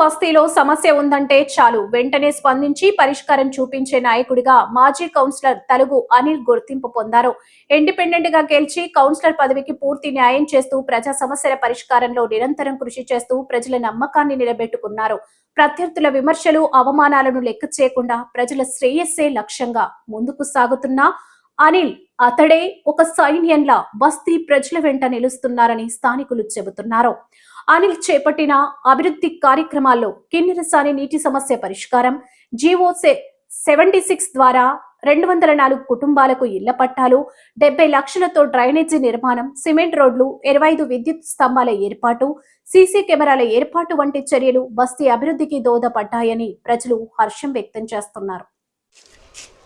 బస్తీలో సమస్య ఉందంటే చాలు వెంటనే స్పందించి పరిష్కారం చూపించే నాయకుడిగా మాజీ కౌన్సిలర్ తలుగు అనిల్ గుర్తింపు పొందారు. ఇండిపెండెంట్ గా గెలిచి కౌన్సిలర్ పదవికి పూర్తి న్యాయం చేస్తూ ప్రజా సమస్యల పరిష్కారంలో నిరంతరం కృషి చేస్తూ ప్రజల నమ్మకాన్ని నిలబెట్టుకున్నారు. ప్రత్యర్థుల విమర్శలు, అవమానాలను లెక్క చేయకుండా ప్రజల శ్రేయస్సే లక్ష్యంగా ముందుకు సాగుతున్న అనిల్ అతడే ఒక సైన్యంలా బస్తీ ప్రజల వెంట నిలుస్తున్నారని స్థానికులు చెబుతున్నారు. అనిల్ చేపట్టిన అభివృద్ధి కార్యక్రమాల్లో కిన్నెరసాని నీటి సమస్య పరిష్కారం, జీవో 76 ద్వారా 204 కుటుంబాలకు ఇళ్ల పట్టాలు, 70 లక్షలతో డ్రైనేజీ నిర్మాణం, సిమెంట్ రోడ్లు, 25 విద్యుత్ స్తంభాల ఏర్పాటు, సీసీ కెమెరాల ఏర్పాటు వంటి చర్యలు బస్తీ అభివృద్ధికి దోహదపడ్డాయని ప్రజలు హర్షం వ్యక్తం చేస్తున్నారు.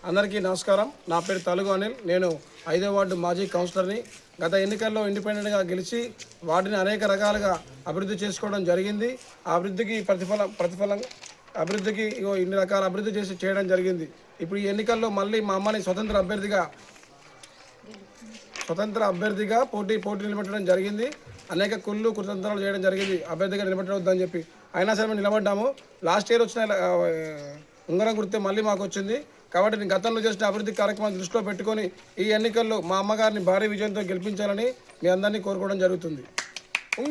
అందరికీ నమస్కారం. నా పేరు తలుగు అనిల్. నేను 5వ వార్డు మాజీ కౌన్సిలర్ని. గత ఎన్నికల్లో ఇండిపెండెంట్గా గెలిచి వార్డుని అనేక రకాలుగా అభివృద్ధి చేసుకోవడం జరిగింది. ఆ అభివృద్ధికి ప్రతిఫలం అభివృద్ధికి ఇన్ని రకాల అభివృద్ధి చేయడం జరిగింది. ఇప్పుడు ఈ ఎన్నికల్లో మళ్ళీ మా అమ్మని స్వతంత్ర అభ్యర్థిగా పోటీ నిలబెట్టడం జరిగింది. అనేక కుతంత్రాలు చేయడం జరిగింది అభ్యర్థిగా నిలబెట్టవద్దని చెప్పి. అయినా సరే మేము నిలబడ్డాము. లాస్ట్ ఇయర్ వచ్చిన ఉంగరం గుర్తే మళ్ళీ మాకు వచ్చింది. కాబట్టి నేను గతంలో చేసిన అభివృద్ధి కార్యక్రమాన్ని దృష్టిలో పెట్టుకొని ఈ ఎన్నికల్లో మా అమ్మగారిని భారీ విజయంతో గెలిపించాలని మీ అందరినీ కోరుకోవడం జరుగుతుంది.